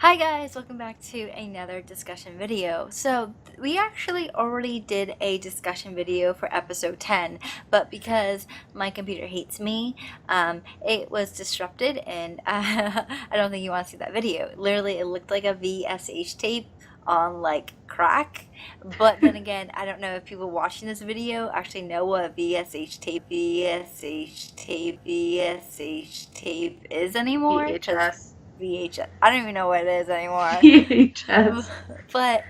Hi guys, welcome back to another discussion video. So we actually already did a discussion video for episode 10, but because my computer hates me, it was disrupted and I don't think you want to see that video. Literally, it looked like a VSH tape on like crack, but then again, I don't know if people watching this video actually know what VSH tape is anymore, because VHS. VHS. I don't even know what it is anymore. VHS. But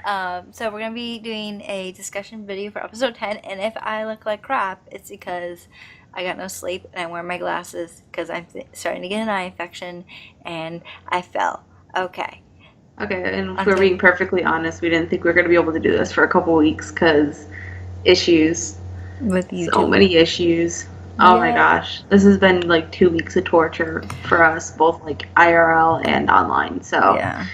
so we're gonna be doing a discussion video for episode 10, and if I look like crap, it's because I got no sleep and I'm wearing my glasses because I'm starting to get an eye infection and I fell. Okay. Okay, and if we're Until being perfectly honest, we didn't think we were going to be able to do this for a couple weeks because issues. with So YouTube. many issues. Oh my Yeah. gosh. This has been like 2 weeks of torture for us, both like IRL and online. So, Yeah.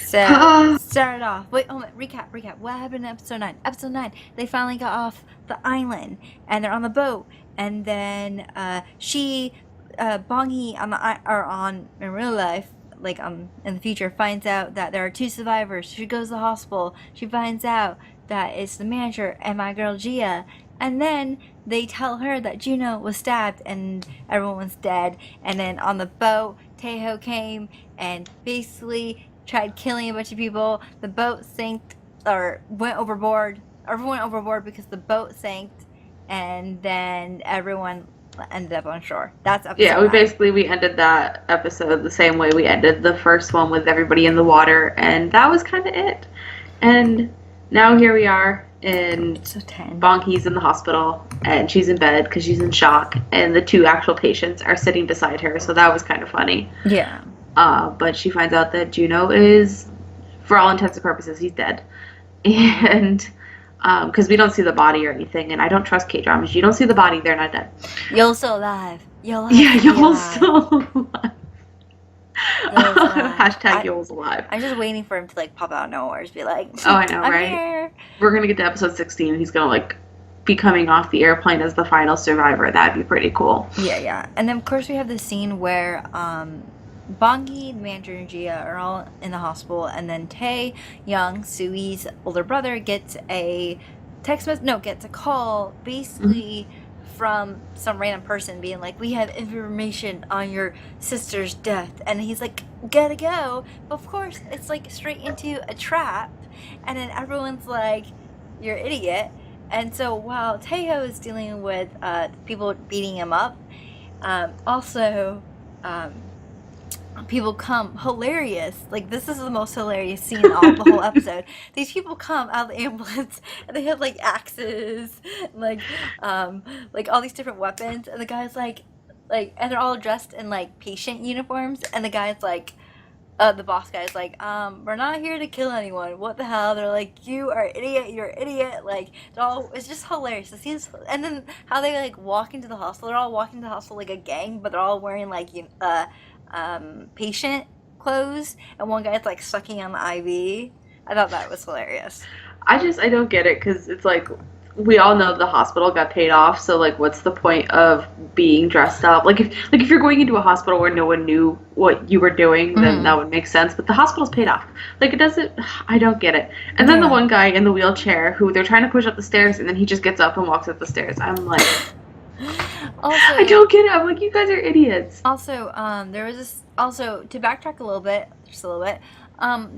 So started off. Wait, oh, recap. What happened in episode 9? Episode 9, they finally got off the island and they're on the boat, and then Bongi on in real life, like in the future, finds out that there are two survivors. She goes to the hospital. She finds out that it's the manager and my girl Gia, and then they tell her that Juno was stabbed and everyone was dead. And then on the boat, Tejo came and basically tried killing a bunch of people. The boat sank or went overboard. Everyone went overboard because the boat sank, and then everyone ended up on shore. That's yeah, episode 9. we ended that episode the same way we ended the first one with everybody in the water, and that was kind of it. And now here we are, and Episode 10. Bonki's in the hospital, and she's in bed because she's in shock, and the two actual patients are sitting beside her, so that was kind of funny. Yeah. But she finds out that Juno is, for all intents and purposes, he's dead. And because we don't see the body or anything, and I don't trust K-dramas. You don't see the body, they're not dead. You're still alive. You're alive. Yeah, You're Yoel's alive. still alive. Yoel's alive. Hashtag Yoel's alive. I'm just waiting for him to like pop out of nowhere and be like, Oh, I know, I'm right? here. We're gonna get to episode 16, and he's gonna like be coming off the airplane as the final survivor. That'd be pretty cool. Yeah. And then of course we have the scene where Bongi, the manager, and Gia are all in the hospital, and then Tae Young, Sui's older brother, gets a gets a call basically from some random person being like, we have information on your sister's death, and he's like, gotta go. But of course it's like straight into a trap, and then everyone's like, you're an idiot. And so while Taeho is dealing with people beating him up, also people come hilarious, like this is the most hilarious scene of the whole episode. These people come out of the ambulance and they have like axes, like all these different weapons, and the guy's like and they're all dressed in like patient uniforms, and the guy's like the boss guy's like, we're not here to kill anyone. What the hell? They're like, you are an idiot. You're an idiot. Like, it's just hilarious. The scenes, and then how they like walk into the hospital. They're all walking to the hospital like a gang, but they're all wearing like patient clothes, and one guy's like sucking on the IV. I thought that was hilarious. I don't get it because it's like we all know the hospital got paid off, so like what's the point of being dressed up? Like if you're going into a hospital where no one knew what you were doing, then that would make sense. But the hospital's paid off. Like it doesn't. I don't get it. And then the one guy in the wheelchair who they're trying to push up the stairs, and then he just gets up and walks up the stairs. I'm like, Also, I don't get it. I'm like, you guys are idiots. Also, there was this. Also, to backtrack a little bit, just a little bit.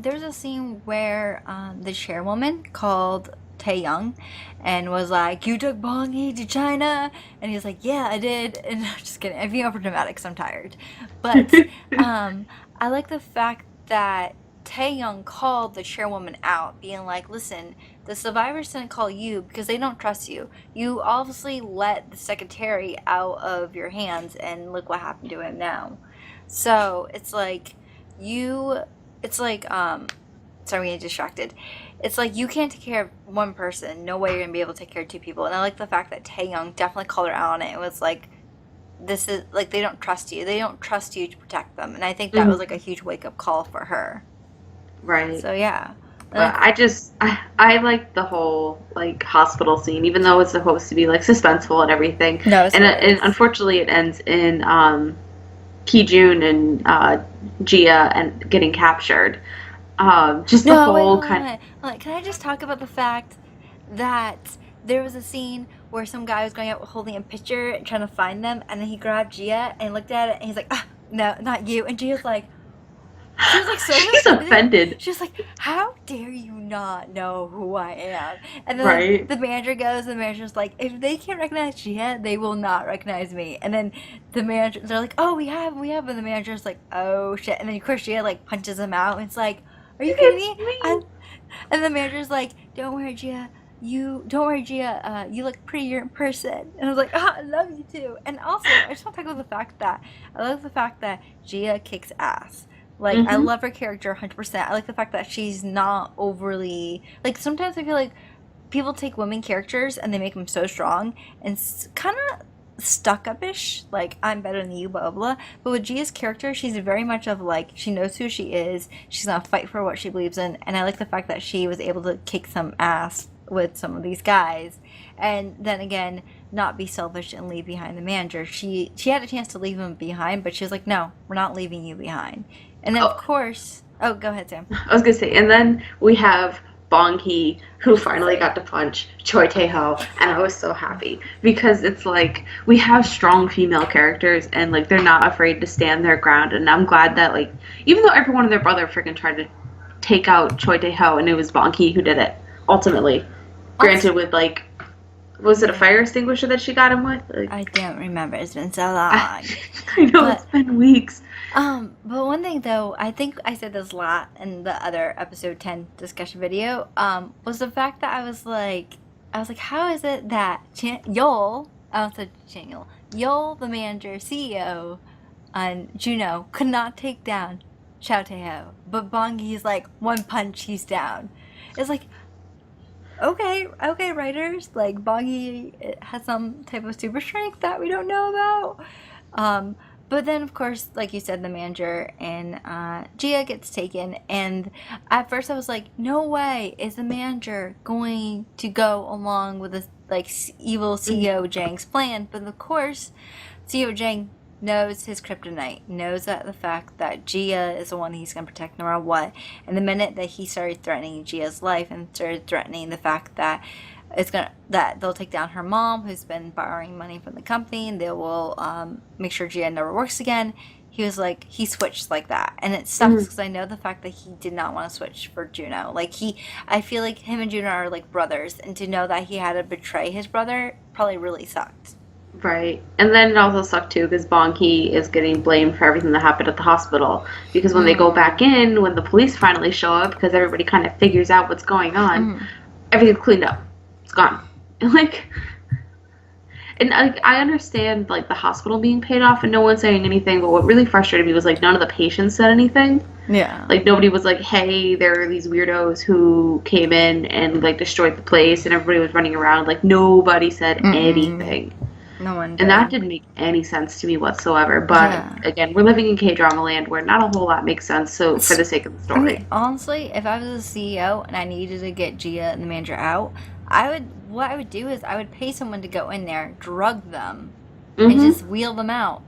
There's a scene where the chairwoman called Taeyong and was like, "You took Bongi to China," and he's like, "Yeah, I did." And I'm just kidding. I'm being over dramatic because I'm tired. But I like the fact that Taeyong called the chairwoman out, being like, "Listen, the survivors didn't call you because they don't trust you. You obviously let the secretary out of your hands, and look what happened to him now." So it's like it's like sorry, I'm getting distracted. It's like you can't take care of one person. No way you're gonna be able to take care of two people. And I like the fact that Taeyong definitely called her out on it. It was like, this is like, they don't trust you. They don't trust you to protect them. And I think that was like a huge wake up call for her. Right. So yeah. But I like the whole like hospital scene, even though it's supposed to be like suspenseful and everything. No, it's And hilarious. unfortunately, it ends in Ki-jun and Gia and getting captured. Just the No, wait, whole hold on, kind. wait. Hold on. Can I just talk about the fact that there was a scene where some guy was going out holding a picture and trying to find them, and then he grabbed Gia and looked at it, and he's like, ah, no, not you. And Gia's like, she was like so She's offended. offended, She was like, how dare you not know who I am? And then right? the manager goes, and the manager's like, if they can't recognize Gia, they will not recognize me. And then the manager, they're like, oh, we have. And the manager's like, oh shit. And then of course Gia like punches him out, and it's like, are you kidding It's me? me. And the manager's like, don't worry, Gia. You don't worry, Gia. You look prettier in person. And I was like, ah, I love you too. And also, I just want to talk about the fact that I love the fact that Gia kicks ass. Like, I Hmm. love her character 100%. I like the fact that she's not overly like. Sometimes I feel like people take women characters and they make them so strong and kind of stuck upish, like I'm better than you, blah, blah blah. But with Gia's character, she's very much of like she knows who she is. She's gonna fight for what she believes in, and I like the fact that she was able to kick some ass with some of these guys, and then again not be selfish and leave behind the manager. She had a chance to leave him behind, but she was like, no, we're not leaving you behind. And then of Oh, course, oh, go ahead, Sam. I was gonna say, and then we have Bong Hee, I who was gonna finally say, got to punch Choi Tae-ho, and I was so happy because it's like we have strong female characters, and like they're not afraid to stand their ground, and I'm glad that like even though everyone and their brother freaking tried to take out Choi Tae-ho, and it was Bong Hee who did it ultimately. also, Granted, with like was it a fire extinguisher that she got him with? Like, I don't remember. It's been so I, long. I know it's But been weeks. but one thing though, I think I said this a lot in the other episode 10 discussion video, was the fact that I was like, how is it that Yol, I almost said Chaniel, Yol, the manager, CEO, and Juno could not take down Chao Teo, but Bongi's like, one punch, he's down. It's like, okay, writers, like Bongi has some type of super strength that we don't know about. Um, but then, of course, like you said, the manager and Gia gets taken. And at first, I was like, no way is the manager going to go along with this like evil CEO Jang's plan. But of course, CEO Jang knows his kryptonite, knows that the fact that Gia is the one he's going to protect no matter what. And the minute that he started threatening Gia's life and started threatening the fact that that they'll take down her mom, who's been borrowing money from the company, and they will make sure Gia never works again. He was like, he switched like that, and it sucks Mhm. because I know the fact that he did not want to switch for Juno. Like I feel like him and Juno are like brothers, and to know that he had to betray his brother probably really sucked. Right. And then it also sucked too because Bong Hee is getting blamed for everything that happened at the hospital. Because when they go back Mm. in, when the police finally show up, because everybody kind of figures out what's going on, Mm. everything's cleaned up. It's gone. And like, and I understand like the hospital being paid off and no one saying anything, but what really frustrated me was like none of the patients said anything. Yeah. Like nobody was like, "Hey, there are these weirdos who came in and like destroyed the place," and everybody was running around. Like nobody said Mm-mm. anything. No one And that did. didn't make any sense to me whatsoever. But Yeah. again, we're living in K drama land where not a whole lot makes sense. So for the sake of the I mean, story, honestly, if I was a CEO and I needed to get Gia and the manager out, what I would do is I would pay someone to go in there, drug them, and hmm just wheel them out.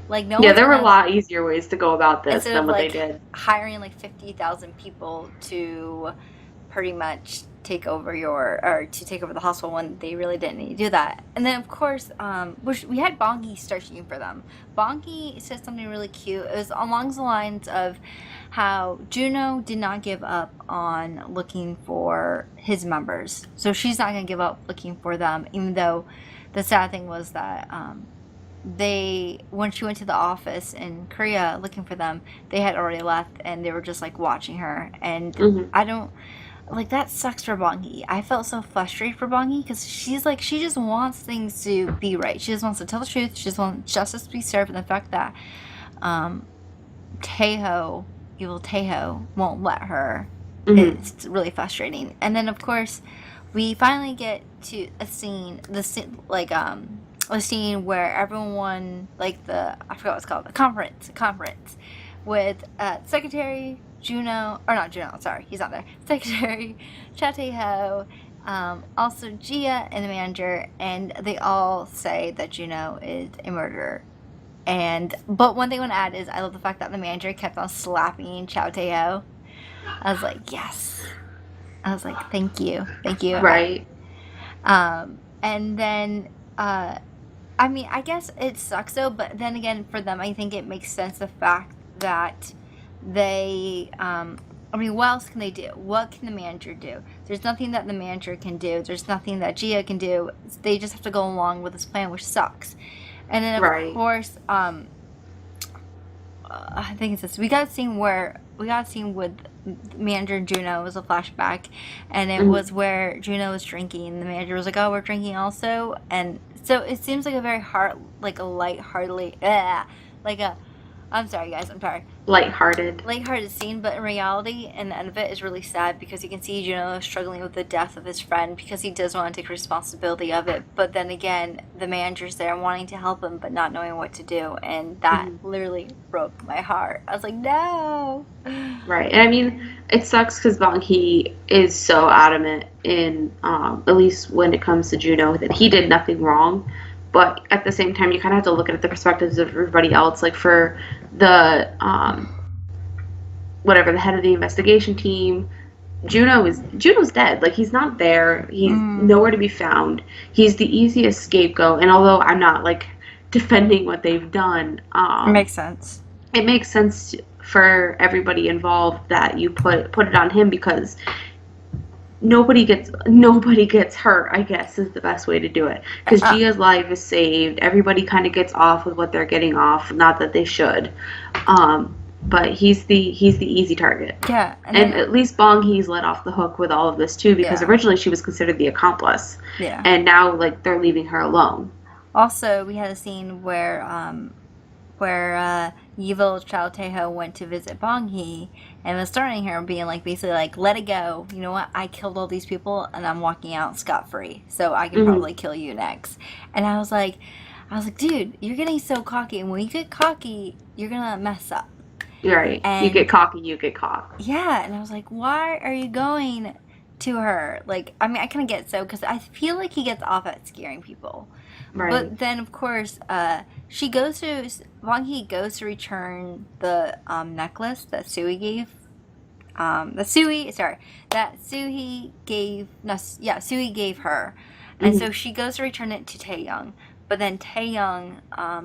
Like no yeah, one's there were a gonna lot easier ways to go about this instead of than what they like did. hiring like 50,000 people to pretty much take over to take over the hospital when they really didn't need to do that. And then of course, which we had Bongi start shooting for them. Bongi said something really cute. It was along the lines of how Juno did not give up on looking for his members, so she's not gonna give up looking for them. Even though the sad thing was that they when she went to the office in Korea looking for them, they had already left and they were just like watching her. And Hmm. I don't like that sucks for Bongi. I felt so frustrated for Bongi because she's like she just wants things to be right. She just wants to tell the truth. She just wants justice to be served, and the fact that um, Teho, evil Teho, won't let her Hmm. is really frustrating. And then of course, we finally get to a scene where everyone like the I forgot what it's called, a conference with Secretary Juno or not Juno, sorry, he's not there. Secretary Chateho, also Gia and the manager, and they all say that Juno is a murderer. But one thing I want to add is I love the fact that the manager kept on slapping Chow Tae-ho. I was like, yes. I was like, thank you. Right. And then, I mean, I guess it sucks though, but then again, for them, I think it makes sense the fact that they, I mean, what else can they do? What can the manager do? There's nothing that the manager can do. There's nothing that Gia can do. They just have to go along with this plan, which sucks. And then, of Right. course, I think it's this. We got a scene with manager Juno. It was a flashback, and it was where Juno was drinking, and the manager was like, "Oh, we're drinking also," and so it seems like a very I'm sorry, guys. I'm tired. Lighthearted. Lighthearted scene, but in reality, and the end of it is really sad because you can see Juno struggling with the death of his friend because he does want to take responsibility of it. But then again, the manager's there wanting to help him but not knowing what to do, and that literally broke my heart. I was like, no. Right. And I mean, it sucks because Bong Hee is so adamant in, at least when it comes to Juno, that he did nothing wrong. But at the same time, you kind of have to look at the perspectives of everybody else. Like for the, the head of the investigation team, Juno's dead. Like, he's not there. He's nowhere to be found. He's the easiest scapegoat. And although I'm not, like, defending what they've done, it makes sense. It makes sense for everybody involved that you put it on him because nobody gets hurt, I guess, is the best way to do it. Because Gia's life is saved. Everybody kind of gets off with what they're getting off. Not that they should. But he's the easy target. Yeah. And at least Bong Hee's let off the hook with all of this, too, because originally she was considered the accomplice. Yeah. And now, like, they're leaving her alone. Also, we had a scene where evil Chow Tae-ho went to visit Bong Hee and was threatening her, being like, basically like, let it go. You know what? I killed all these people and I'm walking out scot-free. So I can probably kill you next. And I was like, dude, you're getting so cocky. And when you get cocky, you're going to mess up. You're right. And you get cocky, you get caught. Yeah. And I was like, why are you going to her? Like, I mean, I kind of get so, because I feel like he gets off at scaring people. Right. But then, of course, Bong Hee goes to return the necklace that Sui gave. Sui gave her. And so she goes to return it to Taeyoung. But then Taeyoung,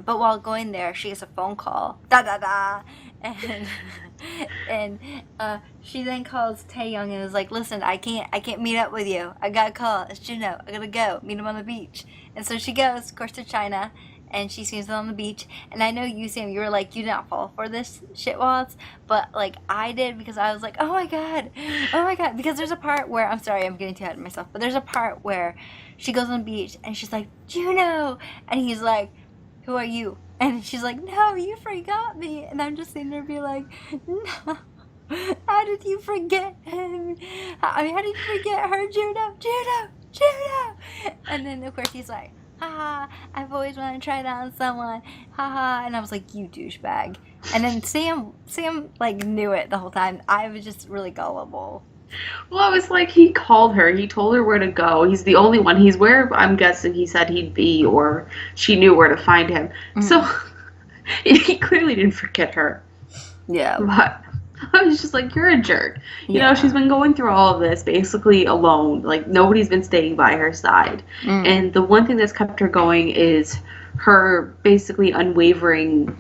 but while going there, she gets a phone call. And she then calls Taeyoung and is like, listen, I can't meet up with you. I got a call. It's Juno. I gotta go. Meet him on the beach. And so she goes, of course, to China, and she sees them on the beach. And I know you, Sam, you were like, you did not fall for this shit waltz, but like I did, because I was like, oh my god, because there's a part where, I'm sorry, I'm getting too ahead of myself, but there's a part where she goes on the beach and she's like, Juno, and he's like, who are you? And she's like, no, you forgot me. And I'm just sitting there be like, no, how did you forget him? I mean, how did you forget her, Juno? And then, of course, he's like, haha, I've always wanted to try that on someone. Haha. And I was like, you douchebag. And then Sam, like, knew it the whole time. I was just really gullible. Well, I was like, he called her. He told her where to go. He's the only one. He's where I'm guessing he said he'd be, or she knew where to find him. So he clearly didn't forget her. Yeah. But I was just like, you're a jerk. You know, she's been going through all of this basically alone. Like, nobody's been staying by her side. And the one thing that's kept her going is her basically unwavering,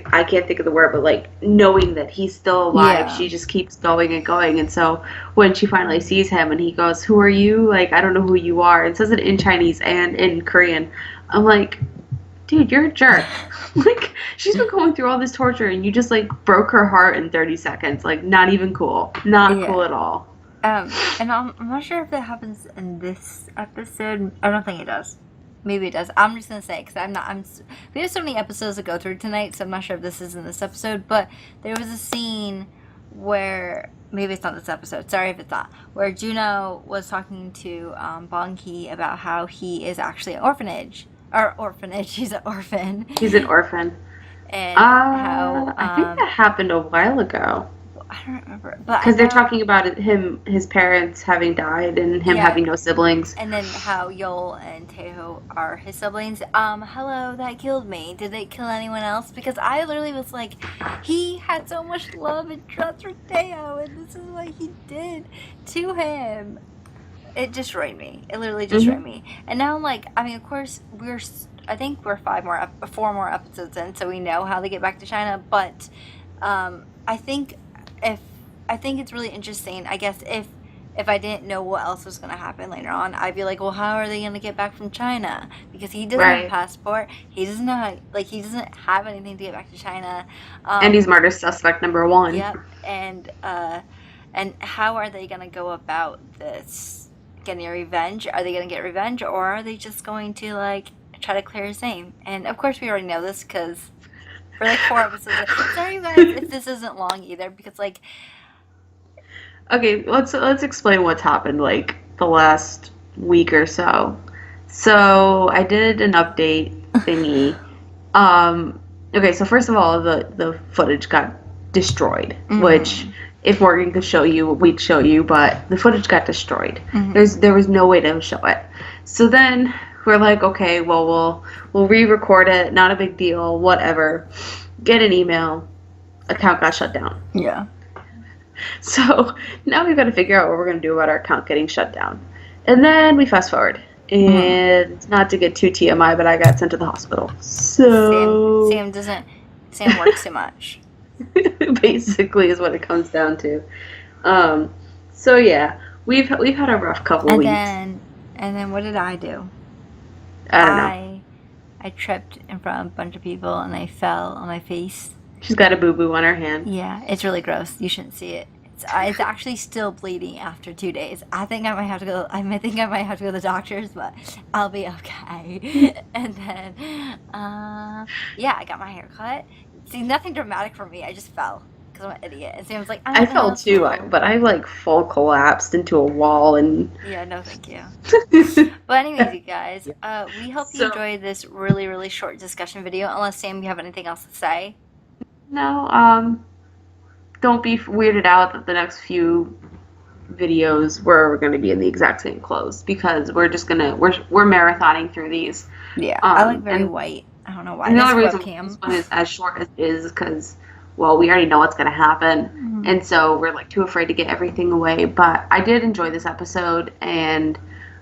I can't think of the word, but like knowing that he's still alive. She just keeps going and going. And so when she finally sees him and he goes, who are you? Like, I don't know who you are. It says it in Chinese and in Korean. I'm like, dude, you're a jerk. Like, she's been going through all this torture and you just like broke her heart in 30 seconds. Like, not even cool. Not cool at all. And I'm not sure if that happens in this episode. I don't think it does. Maybe it does. I'm just gonna say, because we have so many episodes to go through tonight, so I'm not sure if this is in this episode, but there was a scene where, maybe it's not this episode, sorry if it's not, where Juno was talking to Bong Hee about how he is actually an orphanage. He's an orphan. He's an orphan. And how... I think that happened a while ago. I don't remember, but because they're talking about his parents having died, and him having no siblings. And then how Yol and Teho are his siblings. Hello, that killed me. Did it kill anyone else? Because I literally was like, he had so much love and trust for Teho, and this is what he did to him. It destroyed me. It literally destroyed me. And now, like, I mean, of course, I think we're 4 more episodes in, so we know how they get back to China. But I think it's really interesting. I guess if I didn't know what else was going to happen later on, I'd be like, well, how are they going to get back from China? Because he doesn't have a passport. He doesn't know, like, he doesn't have anything to get back to China. And he's murder suspect number 1. Yep. And how are they going to go about this? Getting revenge? Are they going to get revenge, or are they just going to, like, try to clear his name? And of course we already know this because for like 4 episodes. Sorry guys if this isn't long either, because like, okay, let's explain what's happened like the last week or so. So I did an update thingy. Okay, so first of all, the footage got destroyed, which if Morgan could show you, we'd show you, but the footage got destroyed. There was no way to show it. So then we're like, okay, well, we'll re-record it, not a big deal, whatever. Get an email, account got shut down. Yeah. So now we've got to figure out what we're going to do about our account getting shut down. And then we fast forward. And not to get too TMI, but I got sent to the hospital. So Sam works too much. Basically is what it comes down to. So yeah, we've had a rough couple weeks. And then what did I do? I don't know. I tripped in front of a bunch of people and I fell on my face. She's got a boo-boo on her hand. Yeah, it's really gross. You shouldn't see it. It's actually still bleeding after 2 days. I think I might have to go. I think I might have to go to the doctor's, but I'll be okay. And then, yeah, I got my hair cut. See, nothing dramatic for me. I just fell because I'm an idiot. And Sam's like, I fell too, but I like full collapsed into a wall and. Yeah, no, thank you. But anyways, you guys, we hope you enjoyed this really, really short discussion video. Unless Sam, you have anything else to say? No, don't be weirded out that the next few videos we're going to be in the exact same clothes, because we're marathoning through these. Yeah, I like very white. I don't know why. And the only reason this one is as short as it is because, well, we already know what's going to happen, and so we're like too afraid to get everything away. But I did enjoy this episode, and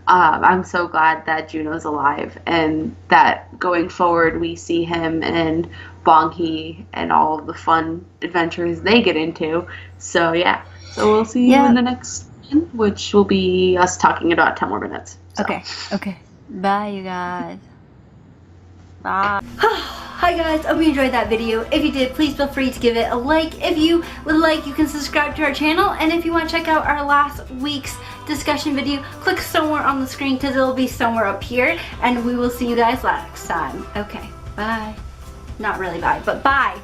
I'm so glad that Juno's alive, and that going forward we see him and Bong-hee and all of the fun adventures they get into. So yeah, so we'll see you in the next one, which will be us talking about 10 more minutes. So. Okay. Bye, you guys. Bye. Hi guys, hope you enjoyed that video. If you did, please feel free to give it a like. If you would like, you can subscribe to our channel. And if you want to check out our last week's discussion video, click somewhere on the screen because it'll be somewhere up here. And we will see you guys next time. Okay, bye. Not really bye, but bye.